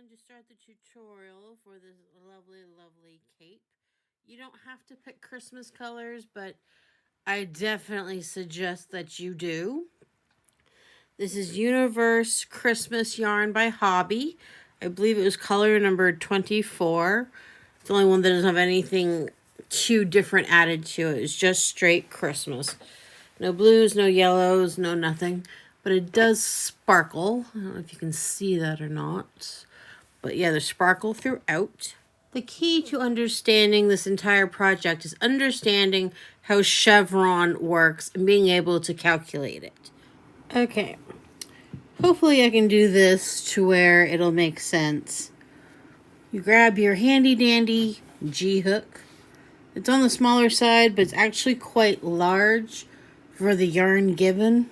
everyone, to start the tutorial for this lovely cape. You don't have to pick Christmas colors, but I definitely suggest that you do. This is Universe Christmas Yarn by Hobby. I believe it was color number 24. It's the only one that doesn't have anything too different added to it. It's just straight Christmas. No blues, no yellows, no nothing. But it does sparkle. I don't know if you can see that or not. But yeah, there's sparkle throughout. The key to understanding this entire project is understanding how Chevron works and being able to calculate it. Okay. Hopefully I can do this to where it'll make sense. You grab your handy dandy G-hook. It's on the smaller side, but it's actually quite large for the yarn given.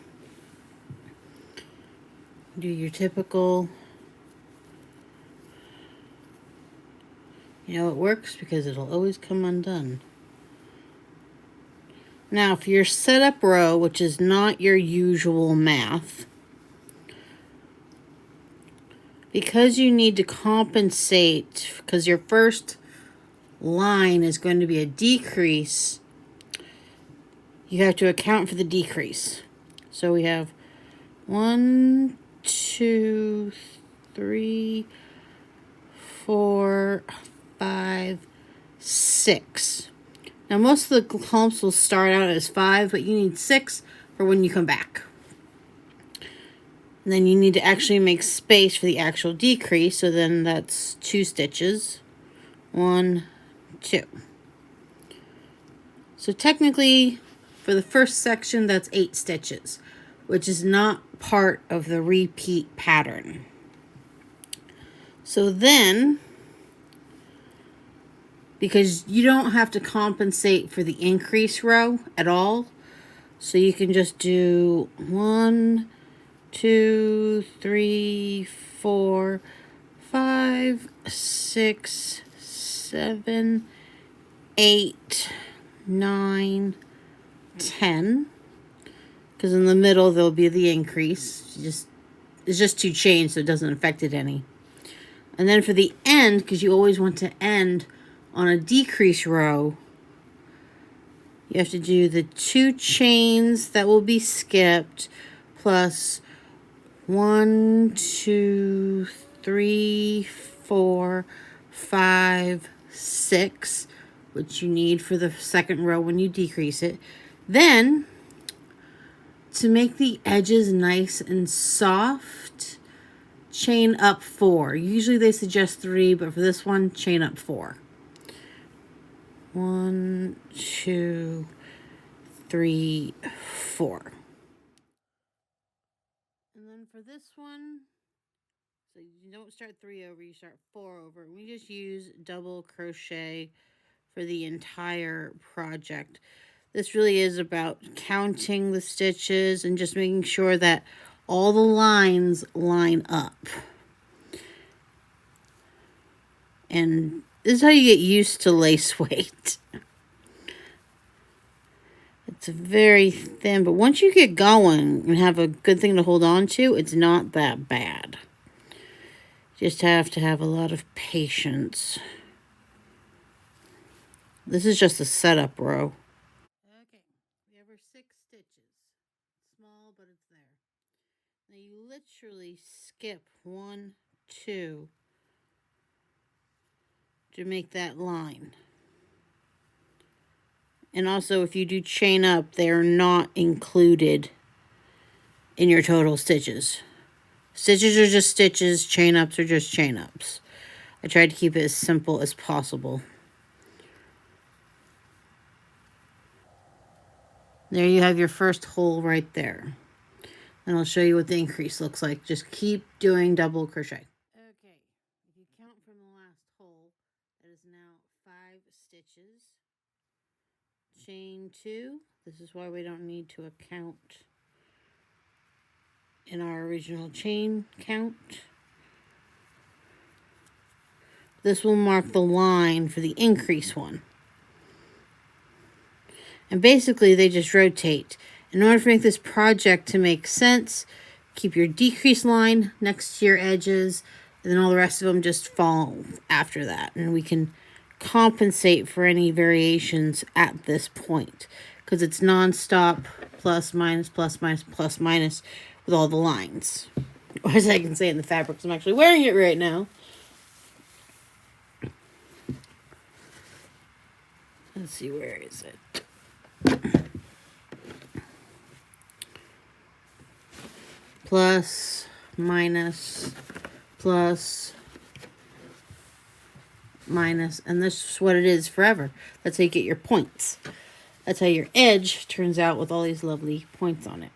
Do your typical. You know it works because it'll always come undone. Now for your setup row, which is not your usual math, because you need to compensate, because your first line is going to be a decrease, you have to account for the decrease. So we have 1, 2, 3, 4, 5, 6. Now most of the clumps will start out as 5, but you need 6 for when you come back. And then you need to actually make space for the actual decrease, so then that's 2 stitches. 1, 2. So technically, for the first section, that's 8 stitches, which is not part of the repeat pattern. So then, because you don't have to compensate for the increase row at all, so you can just do 1, 2, 3, 4, 5, 6, 7, 8, 9, 10. Because in the middle there'll be the increase. It's just 2 chains, so it doesn't affect it any. And then for the end, because you always want to end on a decrease row, you have to do the 2 chains that will be skipped plus 1, 2, 3, 4, 5, 6, which you need for the second row when you decrease it. Then, to make the edges nice and soft, chain up 4. Usually they suggest 3, but for this one, chain up 4. 1, 2, 3, 4. And then for this one, so you don't start 3 over, you start 4 over. We just use double crochet for the entire project. This really is about counting the stitches and just making sure that all the lines line up. And this is how you get used to lace weight. It's very thin, but once you get going and have a good thing to hold on to, it's not that bad. Just have to have a lot of patience. This is just a setup row. Okay, we have our 6 stitches. Small, but it's there. Now you literally skip 1, 2 to make that line. And also, if you do chain up, they're not included in your total stitches. Stitches are just stitches, chain ups are just chain ups. I tried to keep it as simple as possible. There you have your first hole right there. And I'll show you what the increase looks like. Just keep doing double crochet. Okay, if you count from the last hole, that is now 5 stitches. Chain 2. This is why we don't need to account in our original chain count. This will mark the line for the increase one. And basically they just rotate. In order to make this project to make sense, keep your decrease line next to your edges And then all the rest of them just fall after that. And we can compensate for any variations at this point, because it's non-stop plus, minus, plus, minus, plus, minus with all the lines. Or as I can say in the fabric, because I'm actually wearing it right now. Let's see, where is it? Plus, minus, plus, minus, and this is what it is forever. That's how you get your points. That's how your edge turns out with all these lovely points on it.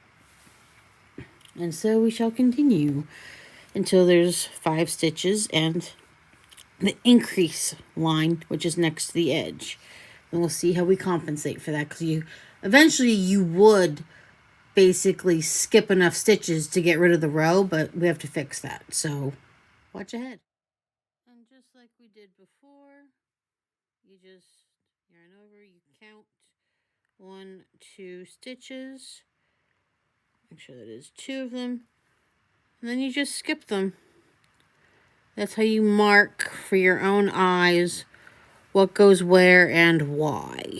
And so we shall continue until there's 5 stitches and the increase line, which is next to the edge. And we'll see how we compensate for that, because eventually you would basically skip enough stitches to get rid of the row, but we have to fix that. So watch ahead. And just like we did before, you just yarn over, you count 1, 2 stitches. Make sure that is 2 of them. And then you just skip them. That's how you mark for your own eyes what goes where and why.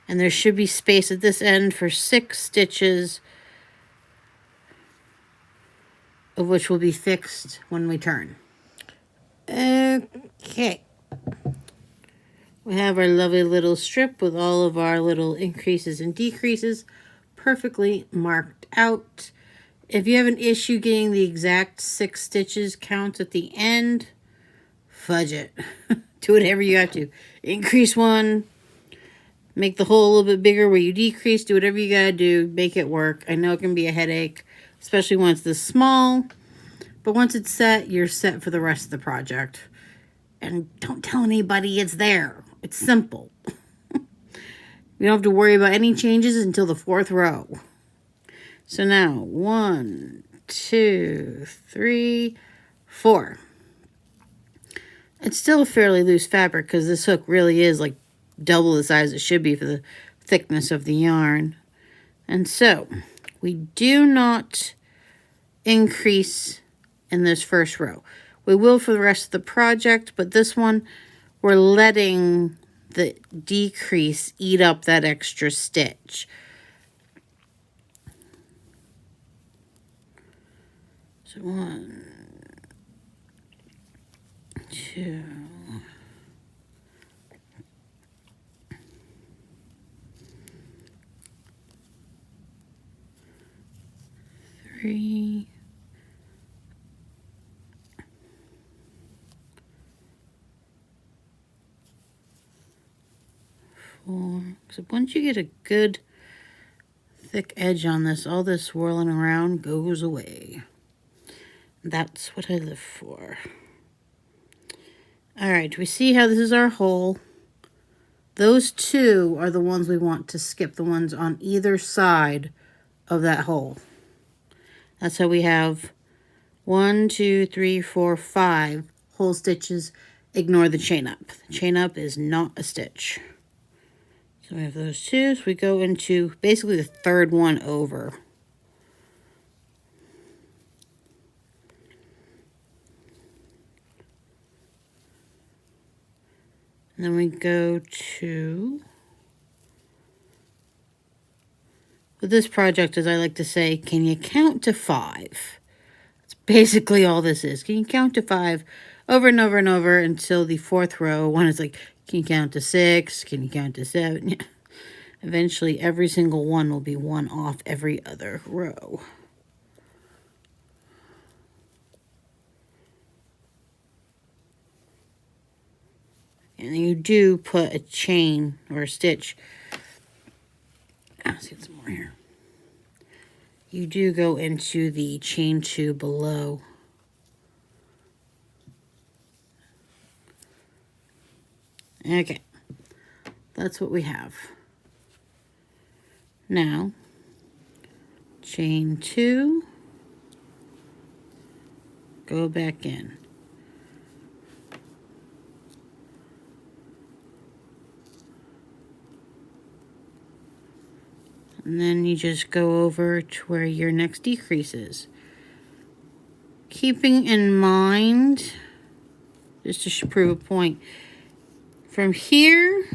And there should be space at this end for 6 stitches, of which will be fixed when we turn. Okay. We have our lovely little strip with all of our little increases and decreases perfectly marked out. If you have an issue getting the exact 6 stitches count at the end, fudge it. Do whatever you have to. Increase 1. Make the hole a little bit bigger where you decrease. Do whatever you gotta do. Make it work. I know it can be a headache, especially when it's this small. But once it's set, you're set for the rest of the project. And don't tell anybody it's there. It's simple. You don't have to worry about any changes until the 4th row. So now, 1, 2, 3, 4. It's still a fairly loose fabric because this hook really is like double the size it should be for the thickness of the yarn. And so, we do not increase in this first row. We will for the rest of the project, but this one, we're letting the decrease eat up that extra stitch. So 1, 2, 3, 4. So once you get a good thick edge on this, all this swirling around goes away. That's what I live for. All right, we see how this is our hole. Those 2 are the ones we want to skip, the ones on either side of that hole. That's how we have 1, 2, 3, 4, 5 hole stitches. Ignore the chain up. The chain up is not a stitch. So we have those 2. So we go into basically the 3rd one over. And then we go to, with this project, as I like to say, can you count to 5? That's basically all this is. Can you count to 5 over and over and over until the 4th row? One is like, can you count to 6? Can you count to 7? Eventually, every single one will be 1 off every other row. And you do put a chain or a stitch. Let's get some more here. You do go into the chain 2 below. Okay. That's what we have. Now, chain 2. Go back in. And then you just go over to where your next decrease is. Keeping in mind, just to prove a point, from here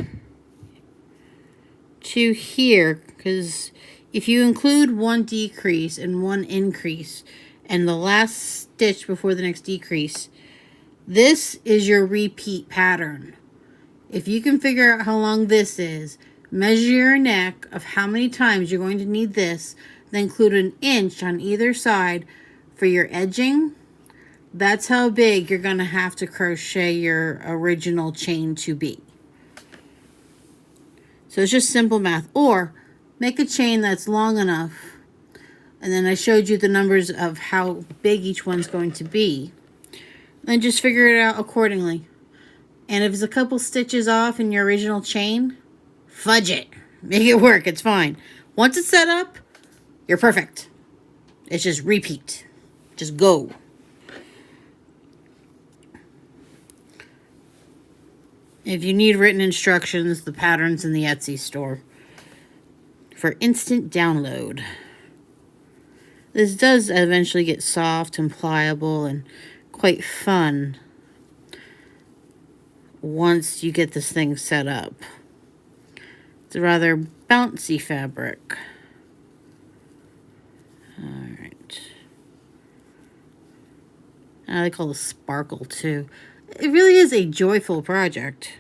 to here, because if you include one decrease and one increase and the last stitch before the next decrease, this is your repeat pattern. If you can figure out how long this is, measure your neck of how many times you're going to need this, then include an inch on either side for your edging. That's how big you're going to have to crochet your original chain to be. So it's just simple math. Or make a chain that's long enough, and then I showed you the numbers of how big each one's going to be. Then just figure it out accordingly. And if it's a couple stitches off in your original chain, fudge it. Make it work. It's fine. Once it's set up, you're perfect. It's just repeat. Just go. If you need written instructions, the pattern's in the Etsy store for instant download. This does eventually get soft and pliable and quite fun once you get this thing set up. It's a rather bouncy fabric. Alright. I like all the sparkle too. It really is a joyful project.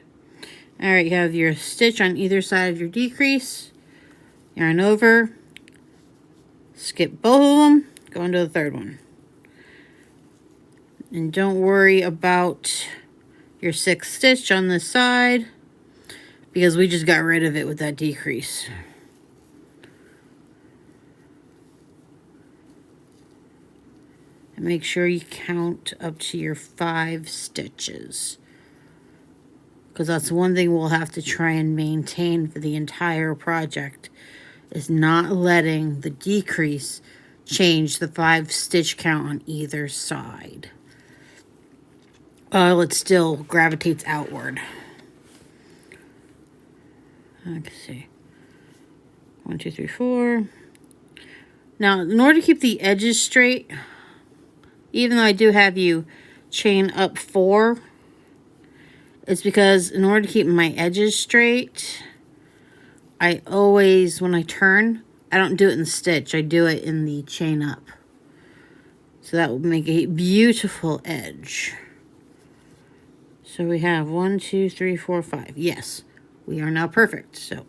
Alright, you have your stitch on either side of your decrease. Yarn over. Skip both of them. Go into the third one. And don't worry about your sixth stitch on this side, because we just got rid of it with that decrease. And make sure you count up to your 5 stitches, because that's one thing we'll have to try and maintain for the entire project, is not letting the decrease change the 5 stitch count on either side. It still gravitates outward. Let's see. 1, 2, 3, 4. Now, in order to keep the edges straight, even though I do have you chain up 4, it's because in order to keep my edges straight, I always, when I turn, I don't do it in the stitch. I do it in the chain up. So that will make a beautiful edge. So we have 1, 2, 3, 4, 5. Yes, we are now perfect. So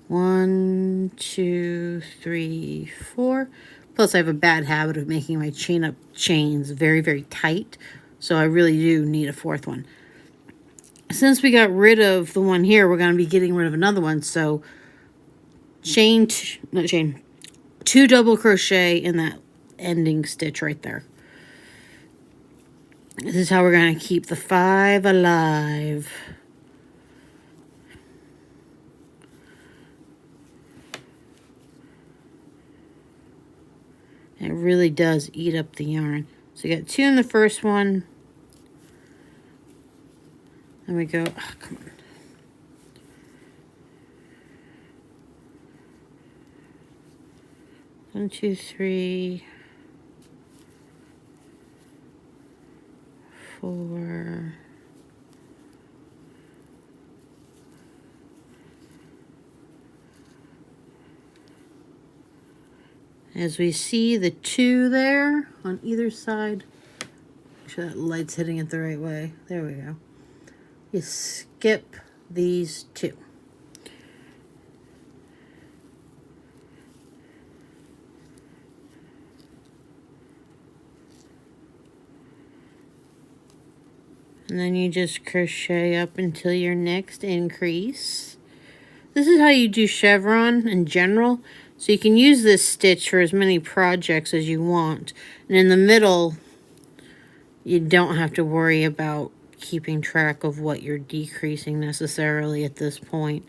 1, 2, 3, 4. Plus, I have a bad habit of making my chain up chains very, very tight. So I really do need a 4th one. Since we got rid of the one here, we're going to be getting rid of another one. So 2 double crochet in that ending stitch right there. This is how we're going to keep the 5 alive. It really does eat up the yarn. So you got 2 in the first one. Then we go, oh, come on. One, 2, 3, 4. As we see the 2 there on either side, make sure that light's hitting it the right way. There we go. You skip these 2. And then you just crochet up until your next increase. This is how you do chevron in general. So you can use this stitch for as many projects as you want. And in the middle, you don't have to worry about keeping track of what you're decreasing necessarily at this point.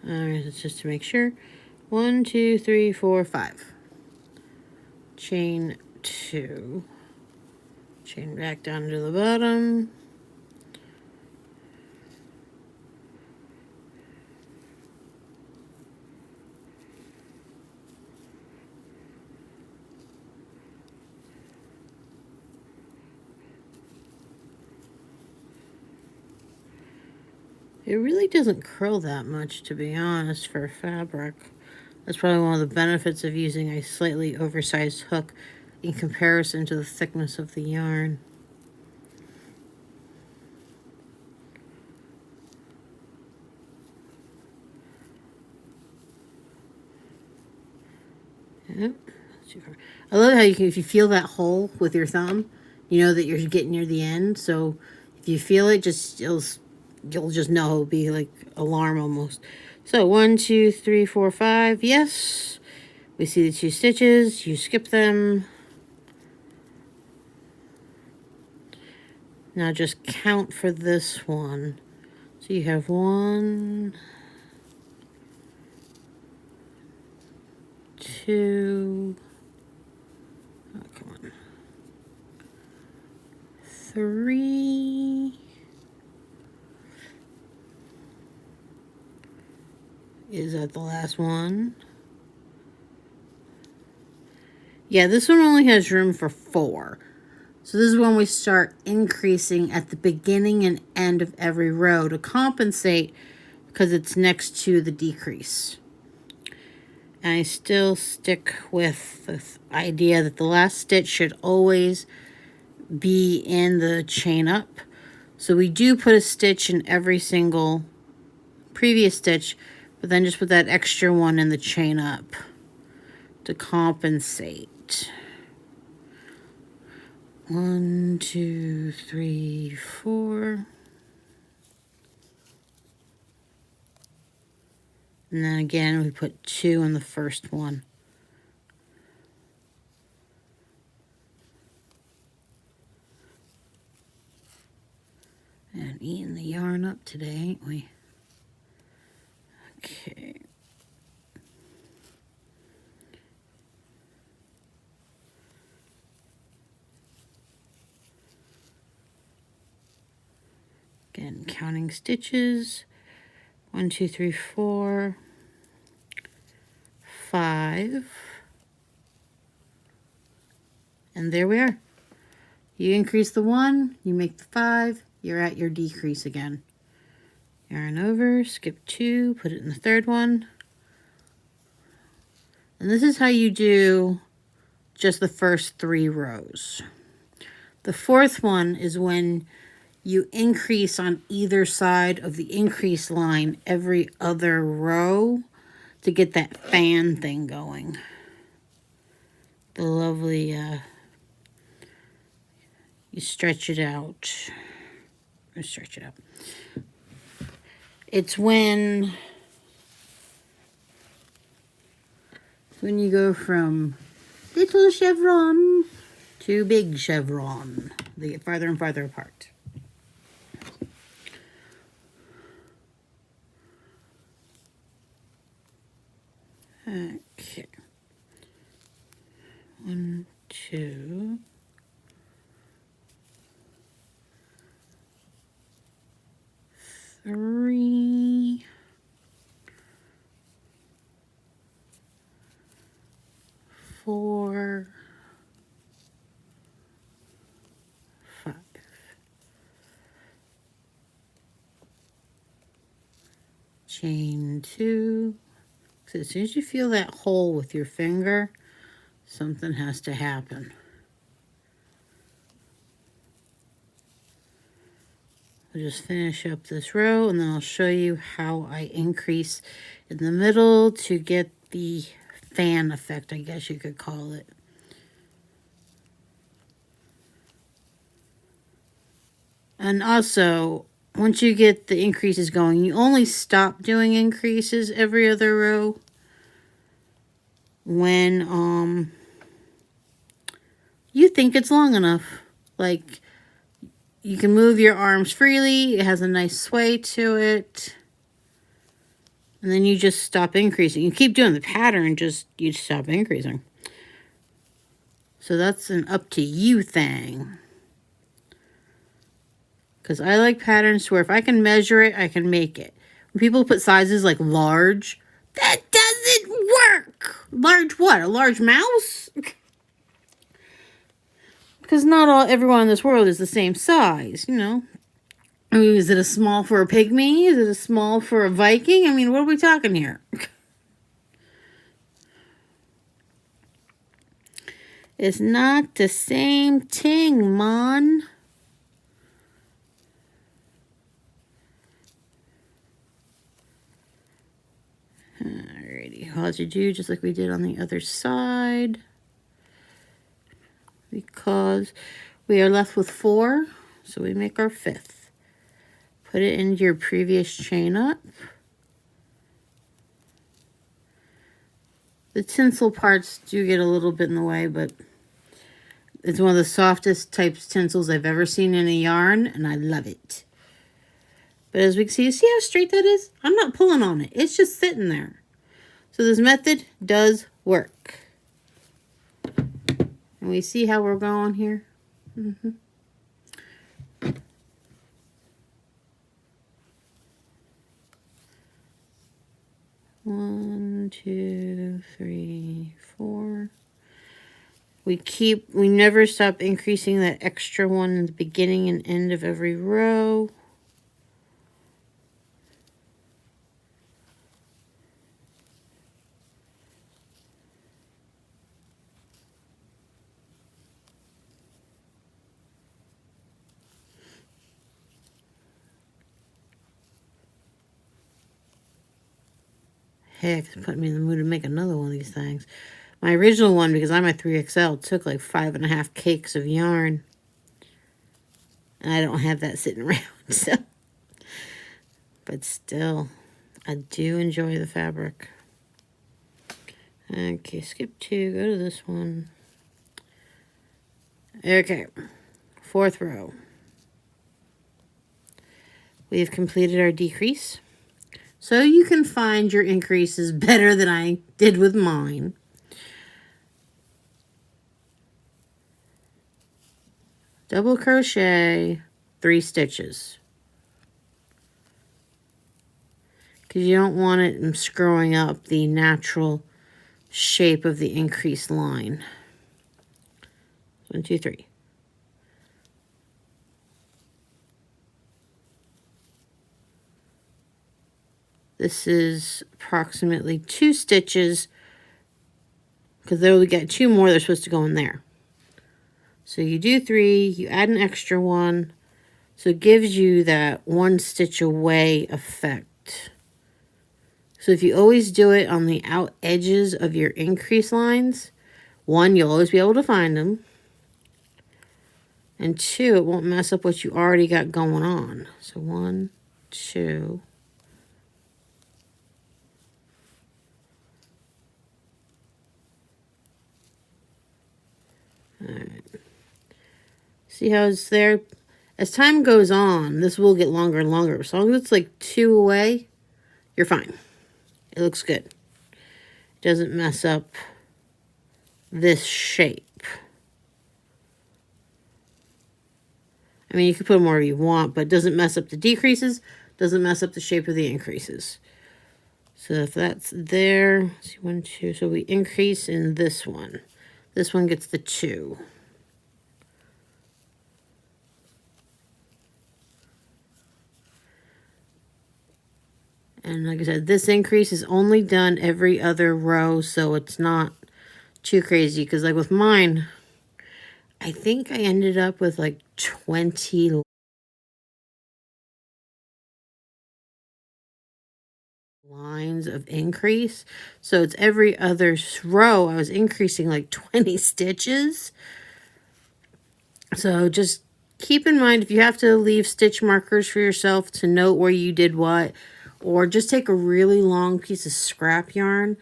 Alright, that's just to make sure. 1, 2, 3, 4, 5. Chain 2. Chain back down to the bottom. It really doesn't curl that much, to be honest, for fabric. That's probably one of the benefits of using a slightly oversized hook in comparison to the thickness of the yarn. Yep. I love how you can, if you feel that hole with your thumb, you know that you're getting near the end. So if you feel it, you'll just know. It'll be like alarm almost. So 1, 2, 3, 4, 5. Yes, we see the 2 stitches. You skip them. Now just count for this one. So you have 1, 2. Oh, come on. 3. Is that the last one? Yeah, this one only has room for 4. So this is when we start increasing at the beginning and end of every row to compensate because it's next to the decrease. And I still stick with the idea that the last stitch should always be in the chain up. So we do put a stitch in every single previous stitch, but then just put that extra one in the chain up to compensate. 1, 2, 3, 4. And then again, we put 2 in the first one. And eating the yarn up today, ain't we? Okay. Again, counting stitches. 1, 2, 3, 4, 5. And there we are. You increase the 1, you make the 5, you're at your decrease again. Yarn over, skip 2, put it in the third one. And this is how you do just the first 3 rows. The fourth one is when you increase on either side of the increase line every other row to get that fan thing going. The lovely, you stretch it out. Or stretch it out. It's when you go from little chevron to big chevron. They get farther and farther apart. Okay. 1, 2. 3. 4. 5. Chain 2. So as soon as you feel that hole with your finger, something has to happen. I'll just finish up this row and then I'll show you how I increase in the middle to get the fan effect, I guess you could call it. And also, once you get the increases going, you only stop doing increases every other row when you think it's long enough. Like, you can move your arms freely. It has a nice sway to it. And then you just stop increasing. You keep doing the pattern, you stop increasing. So that's an up to you thing. Because I like patterns where if I can measure it, I can make it. When people put sizes like large, that doesn't work. Large what? A large mouse? Because not everyone in this world is the same size, you know. I mean, is it a small for a pygmy? Is it a small for a Viking? I mean, what are we talking here? It's not the same thing, man. Alrighty, all to do just like we did on the other side. Because we are left with 4, so we make our 5th. Put it into your previous chain up. The tinsel parts do get a little bit in the way, but it's one of the softest types of tinsels I've ever seen in a yarn, and I love it. But as we can see how straight that is? I'm not pulling on it. It's just sitting there. So this method does work. And we see how we're going here. 1, 2, 3, 4. We never stop increasing that extra one in the beginning and end of every row. Heck, it's putting me in the mood to make another one of these things. My original one, because I'm a 3XL, took like 5.5 cakes of yarn. And I don't have that sitting around, so. But still, I do enjoy the fabric. Okay, skip 2, go to this one. Okay, 4th row. We have completed our decrease. So you can find your increases better than I did with mine. Double crochet 3 stitches. Because you don't want it screwing up the natural shape of the increased line. 1, 2, 3. This is approximately 2 stitches, because they only got 2 more, they're supposed to go in there. So you do 3, you add an extra one, so it gives you that 1 stitch away effect. So if you always do it on the out edges of your increase lines, 1, you'll always be able to find them, and 2, it won't mess up what you already got going on. So 1, 2. Alright. See how it's there? As time goes on, this will get longer and longer. As long as it's like 2 away, you're fine. It looks good. It doesn't mess up this shape. I mean, you can put more if you want, but it doesn't mess up the decreases, doesn't mess up the shape of the increases. So if that's there, let's see, 1, 2, so we increase in this one. This one gets the 2. And like I said, this increase is only done every other row, so it's not too crazy. Because like with mine, I think I ended up with like 20 lines of increase. So it's every other row I was increasing like 20 stitches. So just keep in mind, if you have to leave stitch markers for yourself to note where you did what, or just take a really long piece of scrap yarn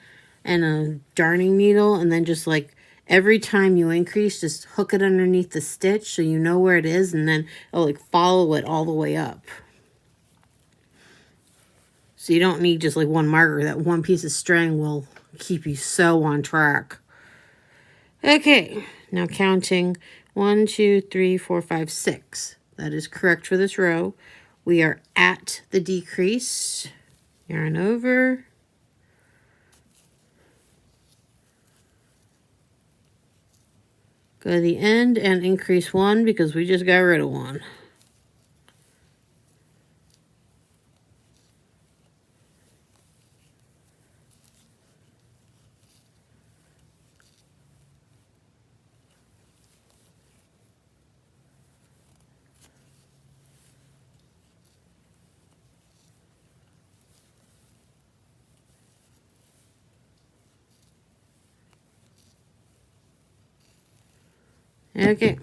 and a darning needle, and then just like every time you increase, just hook it underneath the stitch so you know where it is, and then it'll like follow it all the way up. So you don't need just like one marker. That one piece of string will keep you so on track. Okay, now counting 1, 2, 3, 4, 5, 6. That is correct for this row. We are at the decrease. Yarn over. Go to the end and increase 1 because we just got rid of 1. Okay.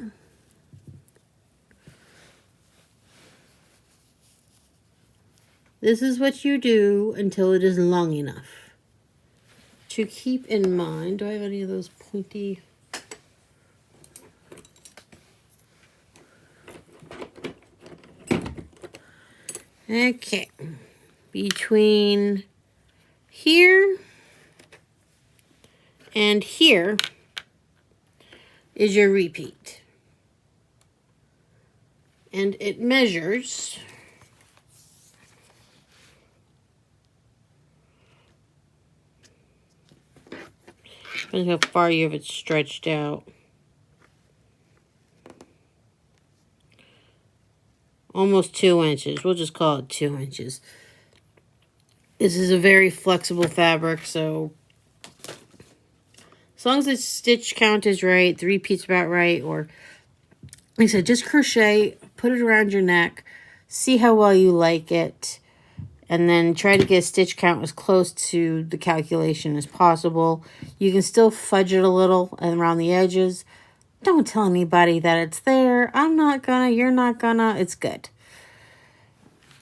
This is what you do until it is long enough. To keep in mind, do I have any of those pointy? Okay. Between here and here is your repeat. And it measures depends how far you have it stretched out. Almost 2 inches. We'll just call it 2 inches. This is a very flexible fabric, so as long as the stitch count is right, the repeat's about right, or like I said, just crochet, put it around your neck, see how well you like it, and then try to get a stitch count as close to the calculation as possible. You can still fudge it a little around the edges. Don't tell anybody that it's there. I'm not gonna, you're not gonna, it's good.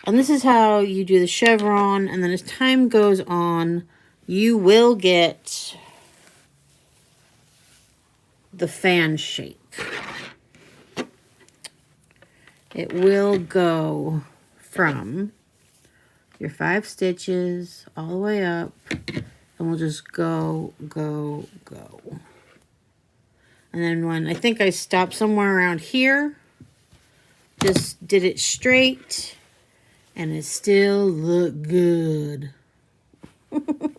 And this is how you do the chevron, and then as time goes on, you will get the fan shape. It will go from your 5 stitches all the way up, and we'll just go, go, go. And then when I think I stopped somewhere around here, just did it straight, and it still looked good. And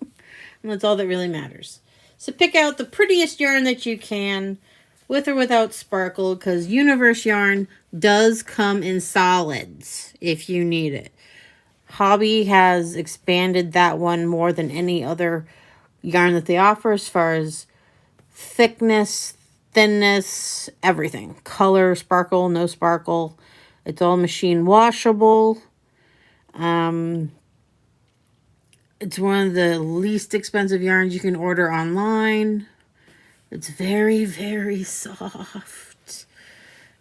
that's all that really matters. So pick out the prettiest yarn that you can, with or without sparkle, because Universe yarn does come in solids if you need it. Hobby has expanded that one more than any other yarn that they offer as far as thickness, thinness, everything. Color, sparkle, no sparkle. It's all machine washable. It's one of the least expensive yarns you can order online. It's very, very soft.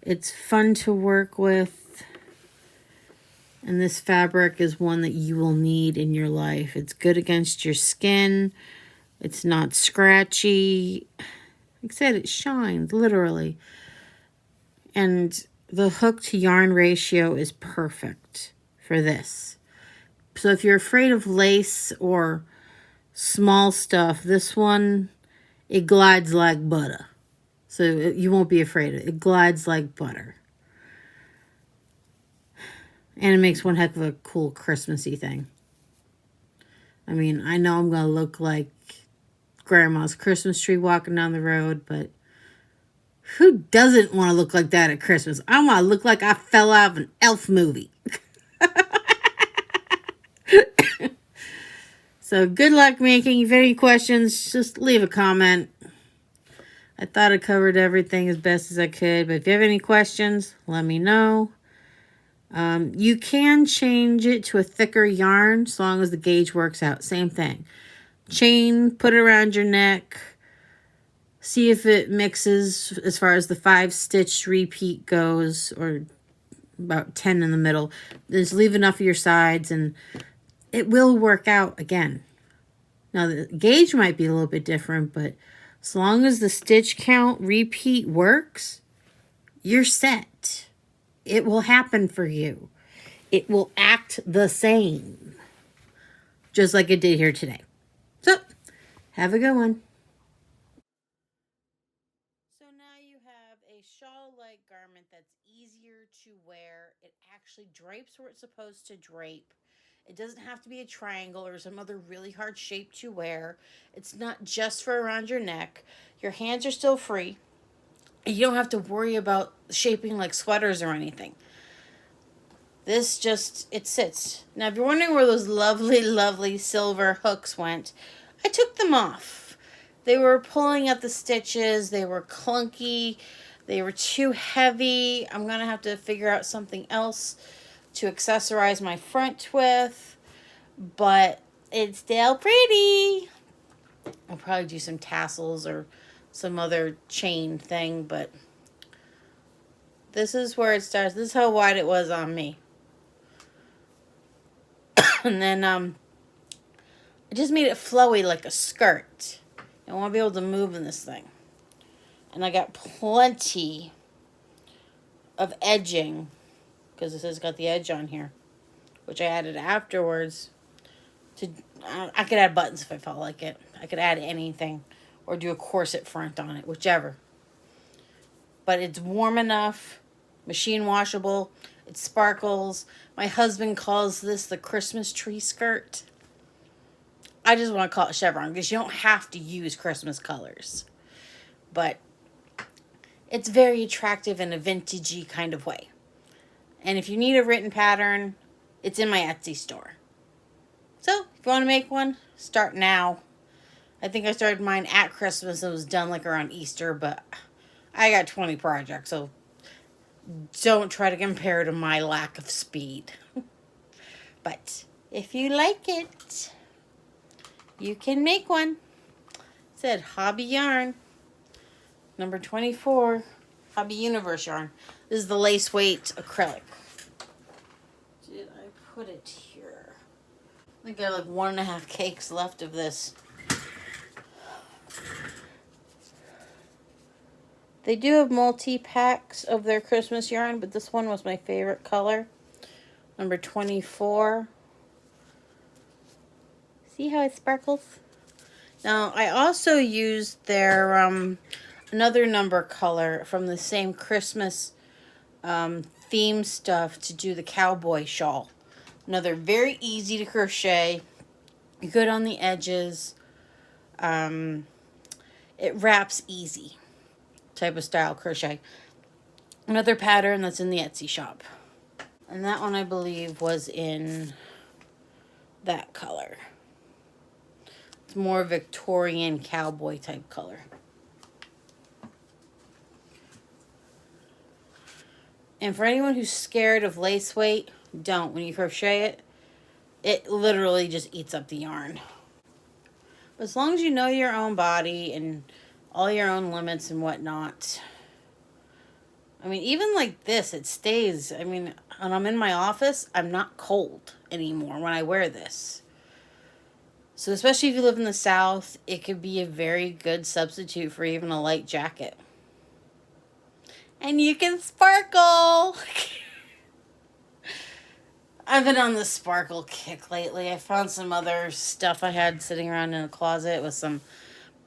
It's fun to work with. And this fabric is one that you will need in your life. It's good against your skin. It's not scratchy. Like I said, it shines, literally. And the hook to yarn ratio is perfect for this. So if you're afraid of lace or small stuff, this one, it glides like butter. So you won't be afraid of it. It glides like butter. And it makes one heck of a cool Christmassy thing. I mean, I know I'm going to look like Grandma's Christmas tree walking down the road, but who doesn't want to look like that at Christmas? I want to look like I fell out of an elf movie. So good luck making. If you have any questions, just leave a comment. I thought I covered everything as best as I could, but if you have any questions, let me know. You can change it to a thicker yarn as long as the gauge works out. Same thing. Chain, put it around your neck. See if it mixes as far as the 5 stitch repeat goes, or about 10 in the middle. Just leave enough of your sides and it will work out again. Now the gauge might be a little bit different, but as long as the stitch count repeat works, you're set. It will happen for you. It will act the same, just like it did here today. So, have a good one. So now you have a shawl-like garment that's easier to wear where it actually drapes where it's supposed to drape. It doesn't have to be a triangle or some other really hard shape to wear. It's not just for around your neck. Your hands are still free. You don't have to worry about shaping like sweaters or anything. This just, it sits. Now, if you're wondering where those lovely, lovely silver hooks went, I took them off. They were pulling at the stitches. They were clunky. They were too heavy. I'm going to have to figure out something else to accessorize my front with. But it's still pretty. I'll probably do some tassels or some other chain thing. But this is where it starts. This is how wide it was on me. And then I just made it flowy like a skirt. I want to be able to move in this thing. And I got plenty of edging, because this has got the edge on here, which I added afterwards. I could add buttons if I felt like it. I could add anything or do a corset front on it, whichever. But it's warm enough, machine washable, it sparkles. My husband calls this the Christmas tree skirt. I just want to call it Chevron because you don't have to use Christmas colors. But it's very attractive in a vintagey kind of way. And if you need a written pattern, it's in my Etsy store. So if you want to make one, start now. I think I started mine at Christmas and it was done like around Easter, but I got 20 projects, so don't try to compare to my lack of speed. But if you like it, you can make one. It said Hobby Yarn, number 24, Hobby Universe yarn. This is the lace weight acrylic. Did I put it here? I think I have like 1.5 cakes left of this. They do have multi-packs of their Christmas yarn, but this one was my favorite color. Number 24. See how it sparkles? Now, I also used their another number color from the same Christmas theme stuff to do the cowboy shawl. Another very easy to crochet, good on the edges. It wraps easy type of style crochet. Another pattern that's in the Etsy shop. And that one I believe was in that color. It's more Victorian cowboy type color. And for anyone who's scared of lace weight, don't. When you crochet it, it literally just eats up the yarn. But as long as you know your own body and all your own limits and whatnot. I mean, even like this, it stays. I mean, when I'm in my office, I'm not cold anymore when I wear this. So especially if you live in the South, it could be a very good substitute for even a light jacket. And you can sparkle! I've been on the sparkle kick lately. I found some other stuff I had sitting around in a closet with some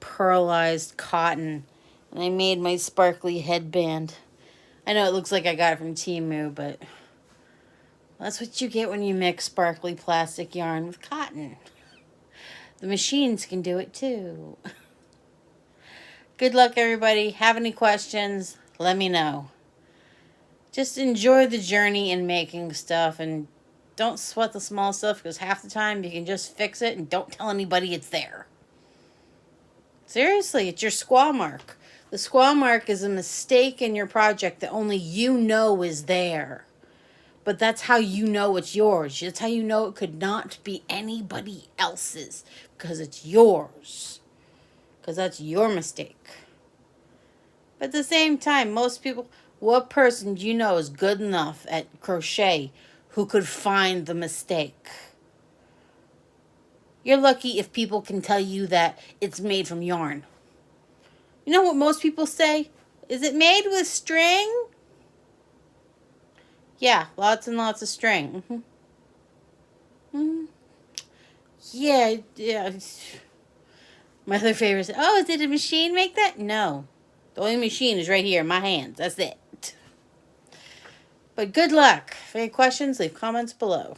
pearlized cotton. And I made my sparkly headband. I know it looks like I got it from Temu, but that's what you get when you mix sparkly plastic yarn with cotton. The machines can do it too. Good luck, everybody. Have any questions? Let me know. Just enjoy the journey in making stuff and don't sweat the small stuff because half the time you can just fix it and don't tell anybody it's there. Seriously, it's your squaw mark. The squaw mark is a mistake in your project that only you know is there. But that's how you know it's yours. That's how you know it could not be anybody else's. Because it's yours. Because that's your mistake. But at the same time, most people, what person do you know is good enough at crochet who could find the mistake? You're lucky if people can tell you that it's made from yarn. You know what most people say? Is it made with string? Yeah, lots and lots of string. Yeah. My other favorite is, oh, did a machine make that? No. The only machine is right here in my hands. That's it. But good luck. If any questions, leave comments below.